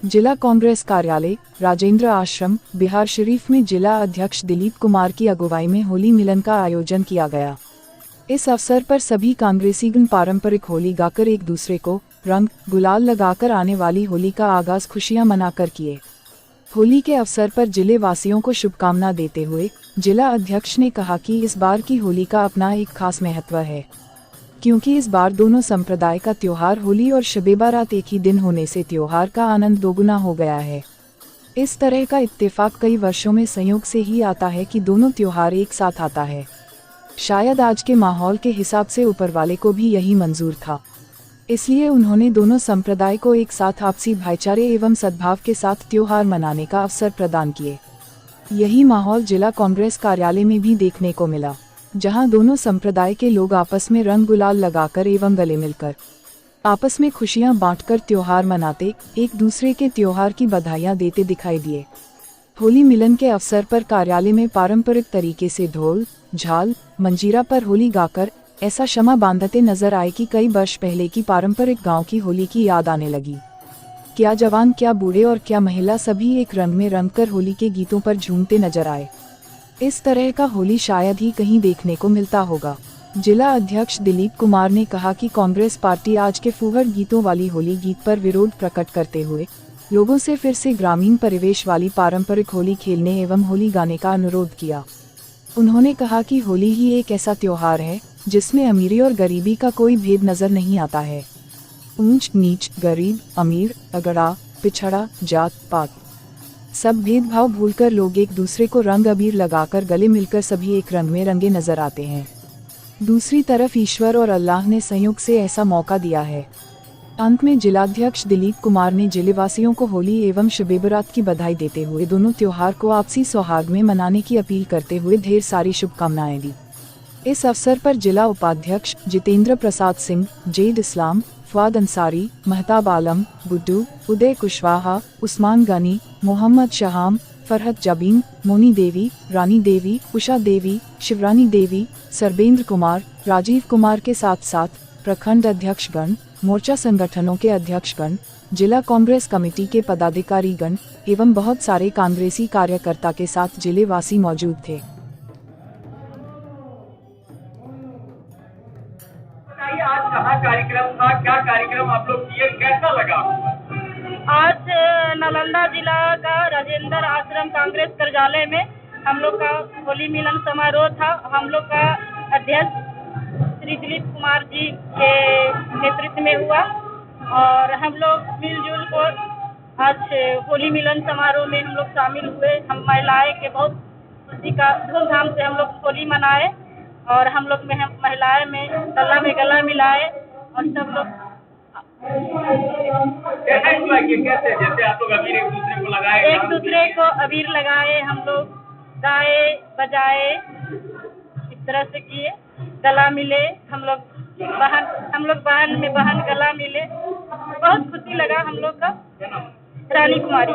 जिला कांग्रेस कार्यालय राजेंद्र आश्रम बिहार शरीफ में जिला अध्यक्ष दिलीप कुमार की अगुवाई में होली मिलन का आयोजन किया गया। इस अवसर पर सभी कांग्रेसीगण पारंपरिक होली गाकर एक दूसरे को रंग गुलाल लगाकर आने वाली होली का आगाज खुशियां मनाकर किए। होली के अवसर पर जिले वासियों को शुभकामना देते हुए जिला अध्यक्ष ने कहा कि इस बार की होली का अपना एक खास महत्व है, क्योंकि इस बार दोनों संप्रदाय का त्योहार होली और शबे बारात एक ही दिन होने से त्योहार का आनंद दोगुना हो गया है। इस तरह का इत्तेफाक कई वर्षों में संयोग से ही आता है कि दोनों त्योहार एक साथ आता है। शायद आज के माहौल के हिसाब से ऊपर वाले को भी यही मंजूर था, इसलिए उन्होंने दोनों संप्रदाय को एक साथ आपसी भाईचारे एवं सद्भाव के साथ त्योहार मनाने का अवसर प्रदान किए। यही माहौल जिला कांग्रेस कार्यालय में भी देखने को मिला, जहां दोनों संप्रदाय के लोग आपस में रंग गुलाल लगाकर एवं गले मिलकर आपस में खुशियां बांटकर त्योहार मनाते, एक दूसरे के त्योहार की बधाइयां देते दिखाई दिए। होली मिलन के अवसर पर कार्यालय में पारंपरिक तरीके से ढोल झाल मंजीरा पर होली गाकर ऐसा क्षमा बांधते नजर आए कि कई वर्ष पहले की पारंपरिक गांव की होली की याद आने लगी। क्या जवान क्या बूढ़े और क्या महिला सभी एक रंग में रंगकर होली के गीतों पर झूमते नजर आए। इस तरह का होली शायद ही कहीं देखने को मिलता होगा। जिला अध्यक्ष दिलीप कुमार ने कहा कि कांग्रेस पार्टी आज के फुहड़ गीतों वाली होली गीत पर विरोध प्रकट करते हुए लोगों से फिर से ग्रामीण परिवेश वाली पारंपरिक होली खेलने एवं होली गाने का अनुरोध किया। उन्होंने कहा कि होली ही एक ऐसा त्योहार है जिसमें अमीरी और गरीबी का कोई भेद नजर नहीं आता है। ऊंच नीच गरीब अमीर अगड़ा पिछड़ा जात पात सब भेदभाव भूलकर लोग एक दूसरे को रंग अबीर लगाकर गले मिलकर सभी एक रंग में रंगे नजर आते हैं। दूसरी तरफ ईश्वर और अल्लाह ने संयोग से ऐसा मौका दिया है। अंत में जिलाध्यक्ष दिलीप कुमार ने जिलेवासियों को होली एवं शबे बारात की बधाई देते हुए दोनों त्योहार को आपसी सौहार्द में मनाने की अपील करते हुए ढेर सारी शुभकामनाएं दी। इस अवसर पर जिला उपाध्यक्ष जितेंद्र प्रसाद सिंह, जेद इस्लाम, फवाद अंसारी, महताब आलम, गुड्डू, उदय कुशवाहा, उस्मान गनी, मोहम्मद शहाम, फरहत जबीन, मोनी देवी, रानी देवी, उषा देवी, शिवरानी देवी, सर्बेंद्र कुमार, राजीव कुमार के साथ साथ प्रखंड अध्यक्षगण, मोर्चा संगठनों के अध्यक्षगण, जिला कांग्रेस कमेटी के पदाधिकारीगण एवं बहुत सारे कांग्रेसी कार्यकर्ता के साथ जिले वासी मौजूद थे। आज कहाँ कार्यक्रम था, क्या कार्यक्रम आप लोग किए, कैसा लगा? आज नालंदा जिला का राजेंद्र आश्रम कांग्रेस कार्यालय में हम लोग का होली मिलन समारोह था। हम लोग का अध्यक्ष श्री दिलीप कुमार जी के नेतृत्व में हुआ और हम लोग मिलजुल को आज होली मिलन समारोह में हम लोग शामिल हुए। हम महिलाएं के बहुत खुशी का धूमधाम से हम लोग होली मनाए और हम लोग में महिलाएं में गला में गला मिलाए और सब लोग कैसे जैसे आप लोग अबीर एक दूसरे को लगाए, एक दूसरे को अबीर लगाए, हम लोग गाए बजाए, इस तरह से किए, गला मिले, हम लोग बहन में बहन गला मिले। बहुत खुशी लगा हम लोग का। रानी कुमारी।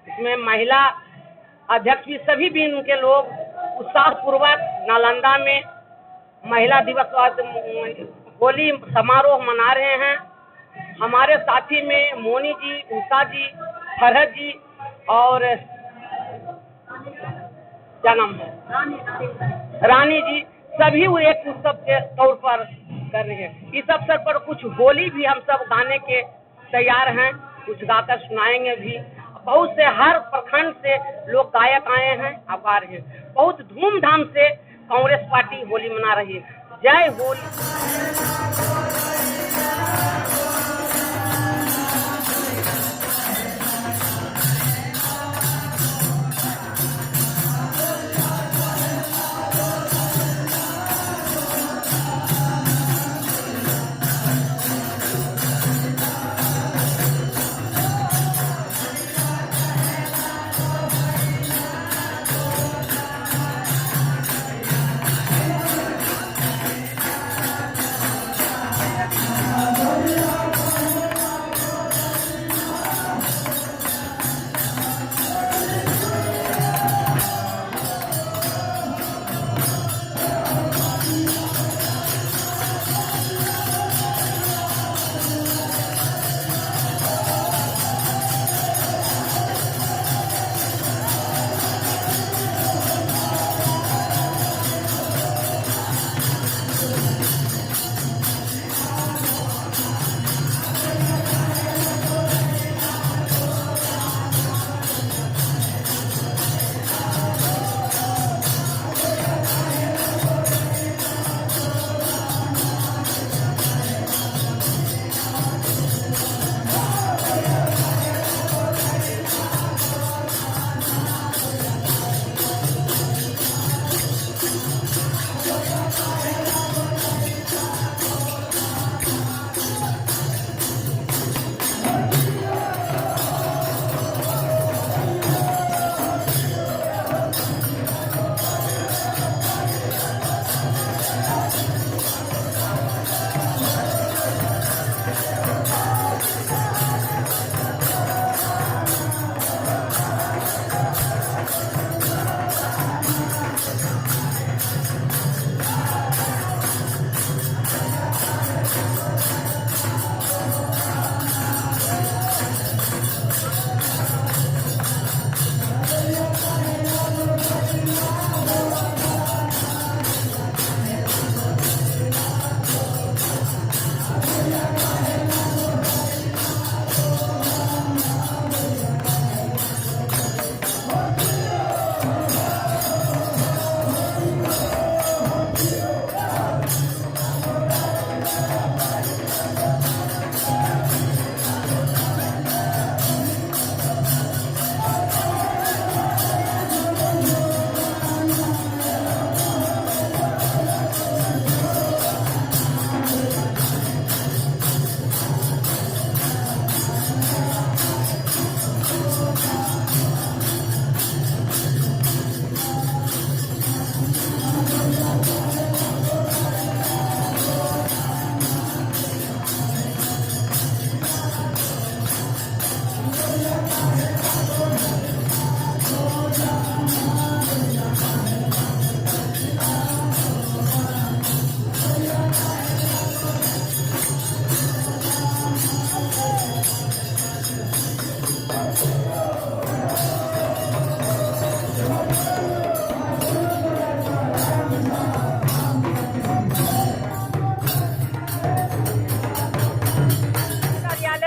इसमें महिला अध्यक्ष भी सभी भी उनके लोग उत्साहपूर्वक नालंदा में महिला दिवस होली समारोह मना रहे हैं। हमारे साथी में मोनी जी, उषा जी, फरहत जी और क्या नाम है रानी जी, सभी वो एक उत्सव के तौर पर कर रहे हैं। इस अवसर पर कुछ होली भी हम सब गाने के तैयार हैं, कुछ गाकर सुनाएंगे भी। बहुत से हर प्रखंड से लोग गायक आए हैं, अब आ रहे हैं। बहुत धूमधाम से कांग्रेस पार्टी होली मना रही है। जय होली।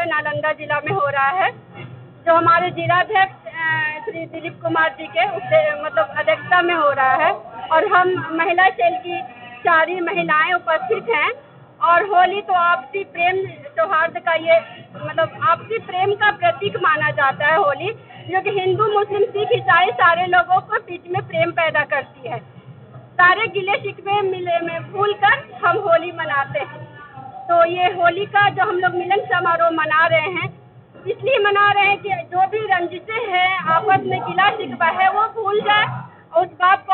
नालंदा जिला में हो रहा है, जो हमारे जिलाध्यक्ष श्री दिलीप कुमार जी के अध्यक्षता में हो रहा है। और हम महिला सेल की सारी महिलाएं उपस्थित हैं। और होली तो आपसी प्रेम सौहार्द का ये आपसी प्रेम का प्रतीक माना जाता है होली, जो कि हिंदू, मुस्लिम, सिख, ईसाई सारे लोगों को बीच में प्रेम पैदा करती है। सारे गिले शिकवे मिले में भूल कर हम होली मनाते हैं। तो ये होली का जो हम लोग मिलन समारोह मना रहे हैं, इसलिए मना रहे हैं कि जो भी रंजिशें हैं, आपस में गिला शिकवा है, वो भूल जाए और उस बात को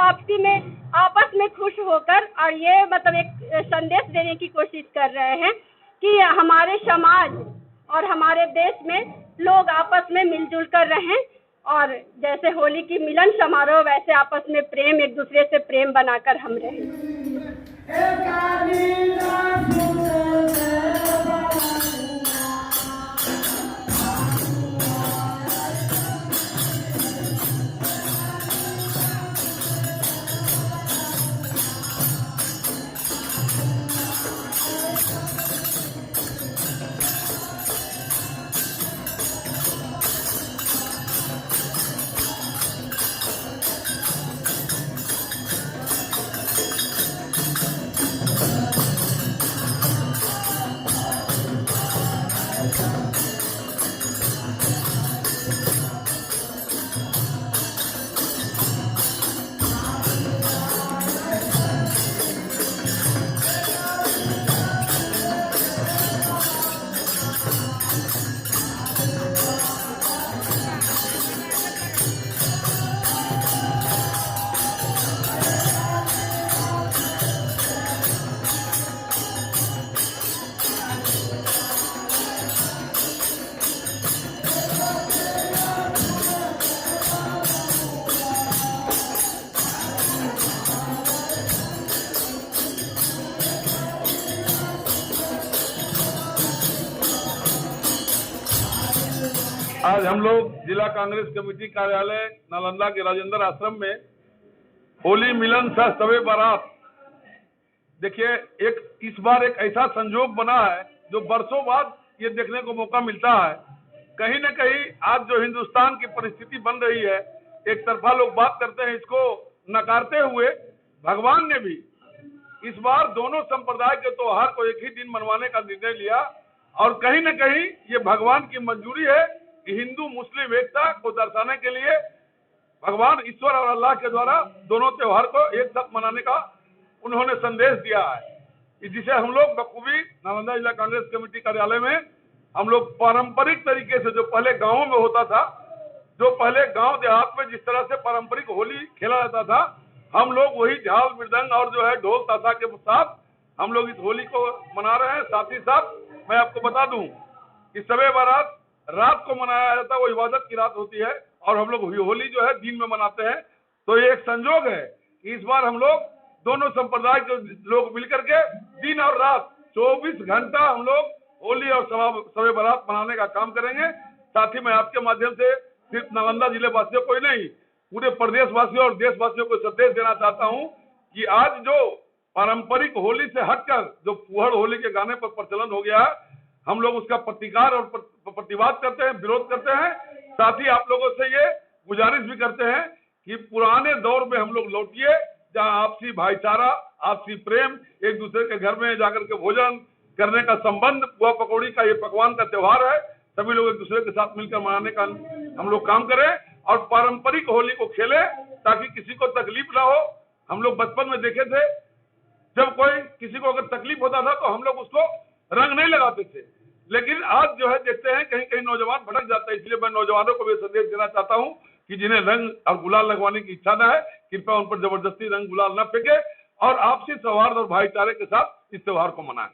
आपस में खुश होकर और ये एक संदेश देने की कोशिश कर रहे हैं कि हमारे समाज और हमारे देश में लोग आपस में मिलजुल कर रहें। और जैसे होली की मिलन समारोह वैसे आपस में प्रेम, एक दूसरे से प्रेम बनाकर हम रहें। आज हम लोग जिला कांग्रेस कमेटी कार्यालय नालंदा के राजेंद्र आश्रम में होली मिलन सह सवे बारात, देखिए इस बार एक ऐसा संजोग बना है जो बरसों बाद ये देखने को मौका मिलता है। कहीं न कहीं आज जो हिंदुस्तान की परिस्थिति बन रही है, एक तरफा लोग बात करते हैं, इसको नकारते हुए भगवान ने भी इस बार दोनों संप्रदाय के त्योहार को एक ही दिन मनवाने का निर्णय लिया और कहीं न कहीं ये भगवान की मंजूरी है कि हिंदू मुस्लिम एकता को दर्शाने के लिए भगवान ईश्वर और अल्लाह के द्वारा दोनों त्योहार को एक साथ मनाने का उन्होंने संदेश दिया है, जिसे हम लोग बखूबी नालंदा जिला कांग्रेस कमेटी कार्यालय में हम लोग पारंपरिक तरीके से, जो पहले गांवों में होता था, जो पहले गांव देहात में जिस तरह से पारंपरिक होली खेला जाता था, हम लोग वही झाल मृदंग और जो है ढोल ताशा के साथ हम लोग इस होली को मना रहे हैं। साथ ही साथ मैं आपको बता दूं कि शबे बारात रात को मनाया जाता है, वो इबादत की रात होती है और हम लोग होली जो है दिन में मनाते हैं। तो ये एक संजोग है कि इस बार हम लोग दोनों संप्रदाय के लोग मिलकर के दिन और रात 24 घंटा हम लोग होली और शबे बारात मनाने का काम करेंगे। साथ ही मैं आपके माध्यम से सिर्फ नालंदा जिले वासियों को ही नहीं, पूरे प्रदेशवासियों और देशवासियों को संदेश देना चाहता हूं कि आज जो पारंपरिक होली से हटकर जो फुहड़ होली के गाने पर प्रचलन हो गया है, हम लोग उसका प्रतिकार और प्रतिवाद करते हैं, विरोध करते हैं। साथ ही आप लोगों से ये गुजारिश भी करते हैं कि पुराने दौर में हम लोग लौटिए, जहां आपसी भाईचारा, आपसी प्रेम, एक दूसरे के घर में जाकर के भोजन करने का संबंध, पुआ पकौड़ी का ये पकवान का त्योहार है, सभी लोग एक दूसरे के साथ मिलकर मनाने का हम लोग काम करें और पारंपरिक होली को खेलें ताकि किसी को तकलीफ ना हो। हम लोग बचपन में देखे थे, जब कोई किसी को अगर तकलीफ होता था तो हम लोग उसको रंग नहीं लगाते थे, लेकिन आज जो है देखते हैं कहीं कहीं नौजवान भटक जाता है। इसलिए मैं नौजवानों को भी संदेश देना चाहता हूं कि जिन्हें रंग और गुलाल लगवाने की इच्छा न है, कृपया उन पर जबरदस्ती रंग गुलाल न फेंके और आपसी सौहार्द और भाईचारे के साथ इस त्योहार को मनाएं।